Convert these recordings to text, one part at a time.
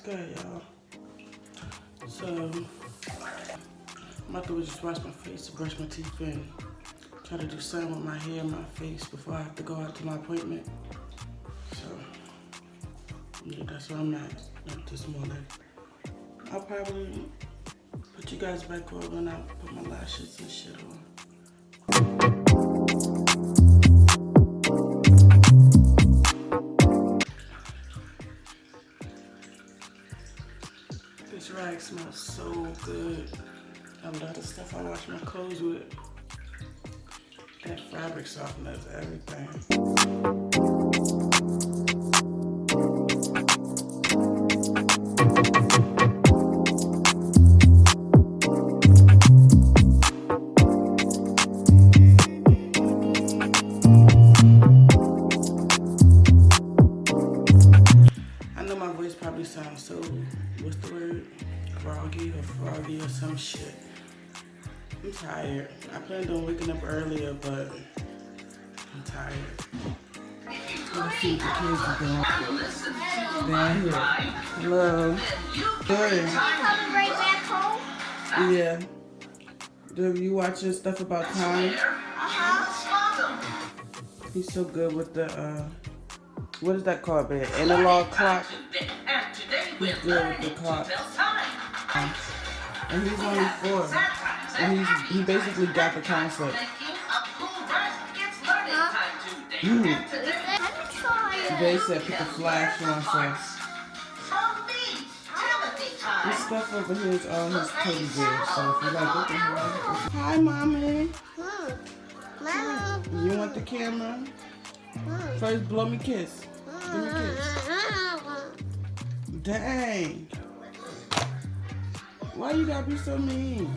good, y'all? So, I'm about to just wash my face, brush my teeth, and try to do something with my hair and my face before I have to go out to my appointment. So, yeah, that's where I'm at this morning. I'll probably put you guys back on when I put my lashes and shit on. This rag smells so good. I love the stuff I wash my clothes with. That fabric softens everything. I know my voice probably sounds so, what's the word? Froggy or some shit. I'm tired. I planned on waking up earlier, but I'm tired. Let's see what the kids are doing. They're here. Hello. Good. Coming right back home? Yeah. Do you watching stuff about time? He's so good with the, what is that called, babe? Analog clock? He's good with the clock. And he's only 4. And he basically got the concept. They said put the flash on, so. This stuff over here is all his teddy bears, so if you like, what the hell? Hi, mommy. You want the camera? First, blow me kiss. Give me a kiss. Dang. Why you gotta be so mean?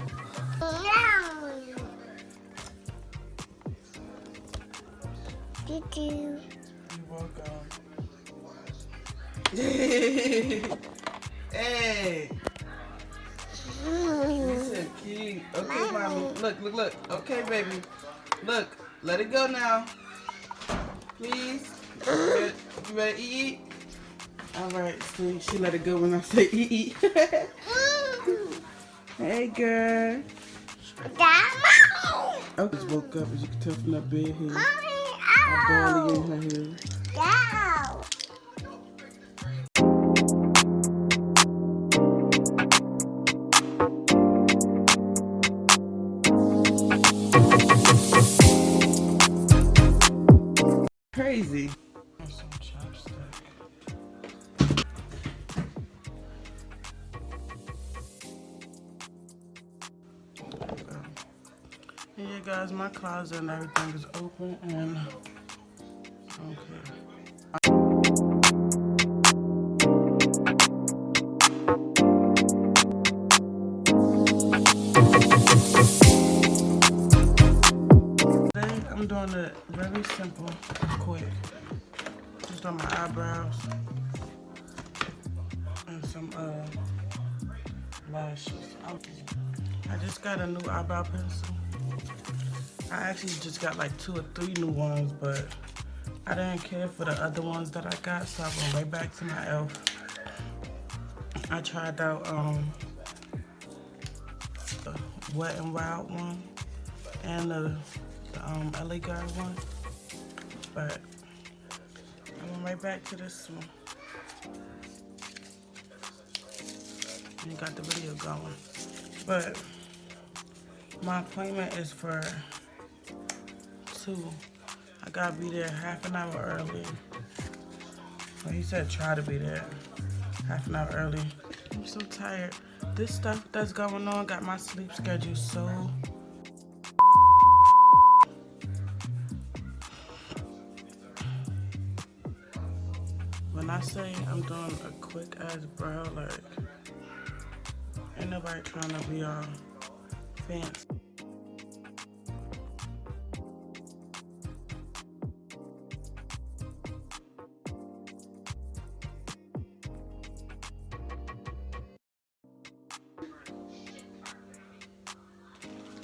You're welcome. Hey. You said cute. Okay, mommy. Look. Okay, baby. Look. Let it go now. Please. You ready to eat? Alright, see, she let it go when I say eat. Hey, girl. I just woke up, as you can tell from that bed here. I'm barely in her hair. Crazy. Some chopstick. Yeah, guys, my closet and everything is open and okay. Today I'm doing it very simple, quick. Just on my eyebrows and some lashes. I just got a new eyebrow pencil. I actually just got like 2 or 3 new ones, but I didn't care for the other ones that I got, so I went right back to my e.l.f. I tried out the Wet n Wild one and the LA Girl one, but I went right back to this one and got the video going. But my appointment is for 2. I gotta be there half an hour early. Well, he said try to be there half an hour early. I'm so tired. This stuff that's going on got my sleep schedule so when I say I'm doing a quick ass brow, like ain't nobody trying to be all fancy.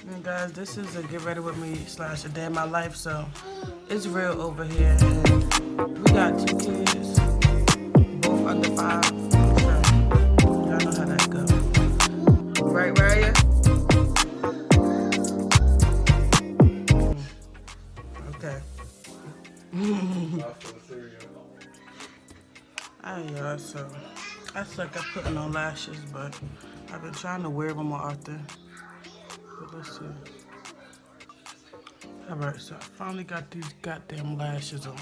And guys, this is a get ready with me / a day in my life, so it's real over here. And we got 2 kids, both under 5. So I suck at putting on lashes, but I've been trying to wear them more often. But let's see. Alright, so I finally got these goddamn lashes on.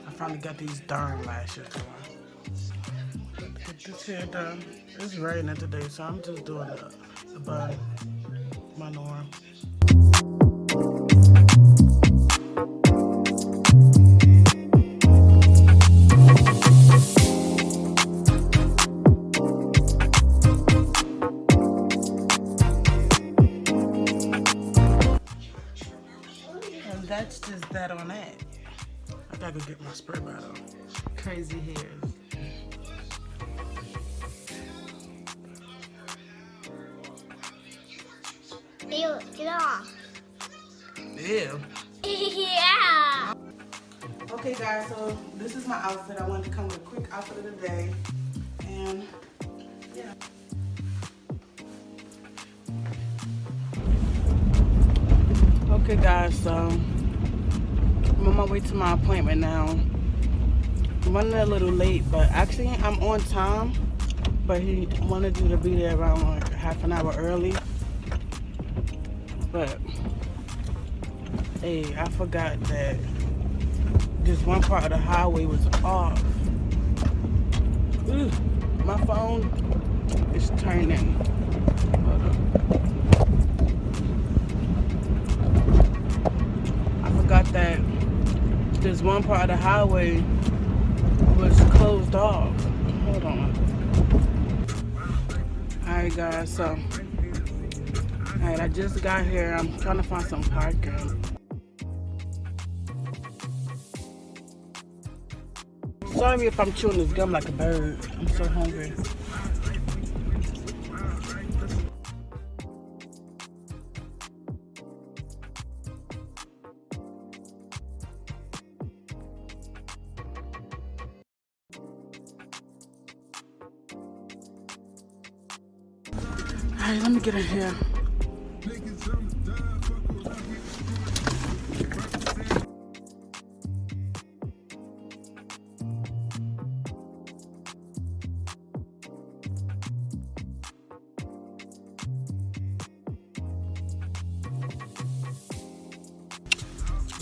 I finally got these darn lashes on. Get this hair done. It's raining today, so I'm just doing the bun, my norm. That's just that on that. I gotta go get my spray bottle. Crazy hairs. Ew, get off. Ew. Yeah. Okay guys, so this is my outfit. I wanted to come with a quick outfit of the day. And yeah. Okay guys, so I'm on my way to my appointment now. I'm running a little late, but actually I'm on time. But he wanted you to be there around like half an hour early. But hey, I forgot that this one part of the highway was off. Ooh, my phone is turning. Hold on. I forgot that this one part of the highway was closed off. Hold on. Alright guys, so I just got here. I'm trying to find some parking. Sorry if I'm chewing this gum like a bird. I'm so hungry. Alright, let me get in here.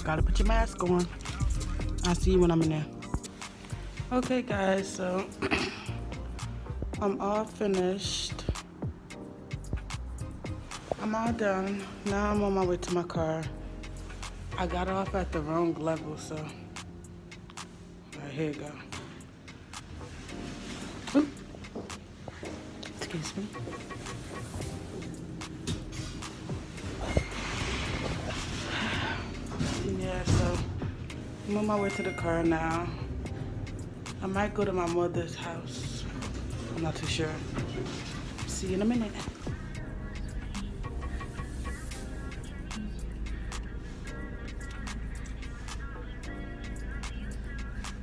Gotta put your mask on. I'll see you when I'm in there. Okay guys, so I'm all finished. I'm all done. Now I'm on my way to my car. I got off at the wrong level, so right, here you go. Oop. Excuse me. Yeah, so I'm on my way to the car now. I might go to my mother's house. I'm not too sure. See you in a minute.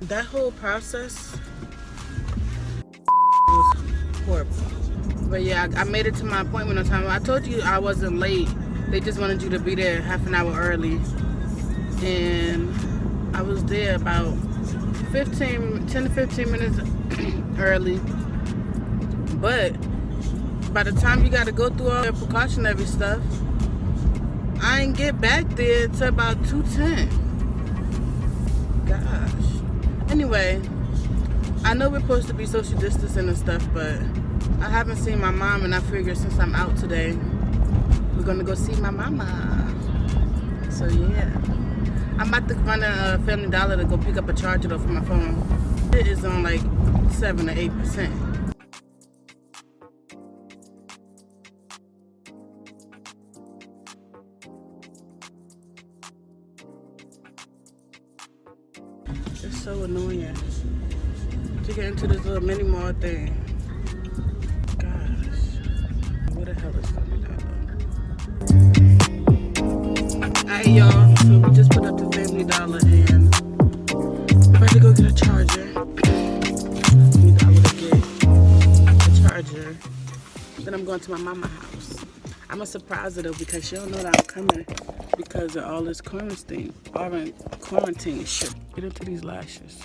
That whole process was horrible. But yeah, I made it to my appointment on time. I told you I wasn't late. They just wanted you to be there half an hour early. And I was there about 10 to 15 minutes early. But by the time you got to go through all the precautionary stuff, I didn't get back there till about 2:10. Gosh. Anyway, I know we're supposed to be social distancing and stuff, but I haven't seen my mom, and I figured since I'm out today, we're gonna go see my mama. So yeah, I'm about to run a Family Dollar to go pick up a charger though for my phone. It is on like 7 to 8%. It's so annoying to get into this little mini mall thing. Gosh, what the hell is Family Dollar? Alright, y'all, so we just put up to Family Dollar and I'm about to go get a charger. Family Dollar to get a charger. Then I'm going to my mama's house. I'm gonna surprise her though because she don't know that I'm coming because of all this quarantine shit. Get into these lashes.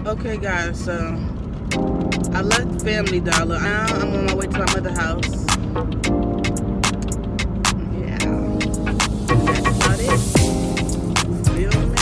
Okay, guys, so I left Family Dollar. Now I'm on my way to my mother's house. Yeah, that's about it. Feel me?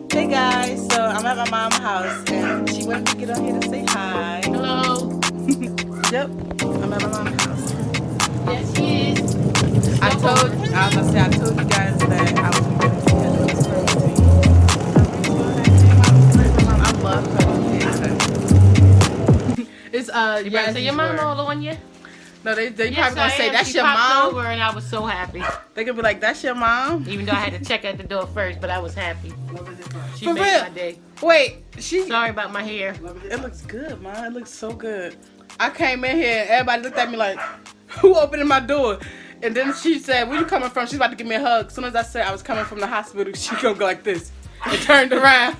Hey guys, so I'm at my mom's house and she wanted to get on here to say hi. Hello. Yep, I'm at my mom's house. Yes, she is. I told you guys that I was going to schedule this pregnancy. I love pregnancy. It's Yeah, so your mom all on you? No, they Yes, probably gonna say that's she your popped mom. over and I was so happy. They could be like, that's your mom. Even though I had to check at the door first, but I was happy. She For made real? my day. Wait, she. Sorry about my hair. It looks good, man. It looks so good. I came in here and everybody looked at me like, who opening my door? And then she said, where you coming from? She's about to give me a hug. As soon as I said I was coming from the hospital, she gonna go like this and turned around.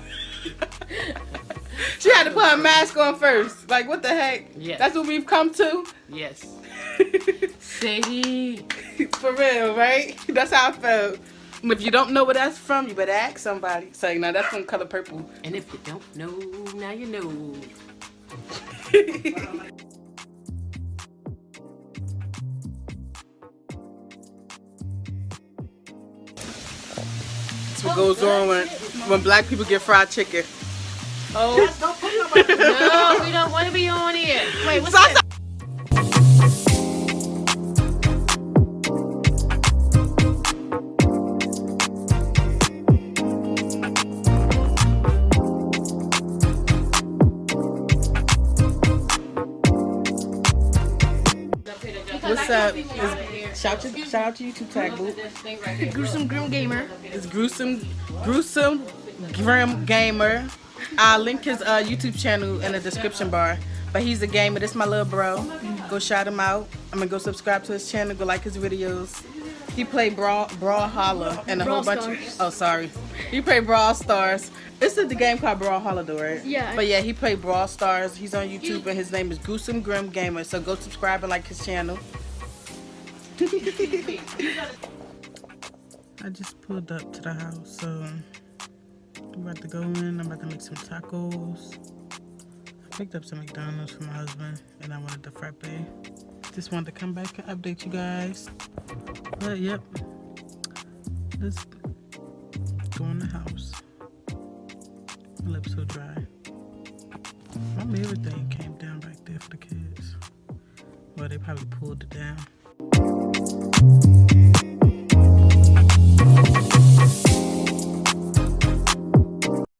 She had to put her mask on first. Like, what the heck? Yes. That's what we've come to? Yes. Sadie. For real, right? That's how I felt. If you don't know where that's from, you better ask somebody. Say, now that's from Color Purple. And if you don't know, now you know. That's what goes on when black people get fried chicken. Oh. No, we don't want to be on here. Wait, what's Salsa. that? What's up? Shout out to YouTube tag, boo. Gruesome Grim Gamer. It's gruesome grim gamer. I'll link his YouTube channel in the description bar. But he's a gamer. This is my little bro. Go shout him out. I'm gonna go subscribe to his channel. Go like his videos. He played Brawlhalla and a whole bunch of. Oh, sorry. He played Brawl Stars. This is the game called Brawlhalla, though, right? Yeah. But yeah, he played Brawl Stars. He's on YouTube and his name is Gruesome Grim Gamer. So go subscribe and like his channel. I just pulled up to the house, so I'm about to go in. I'm about to make some tacos. I picked up some McDonald's for my husband, and I wanted the frappe. Just wanted to come back and update you guys. But yep, let's go in the house. My lips so dry. Everything came down back there for the kids. Well, they probably pulled it down.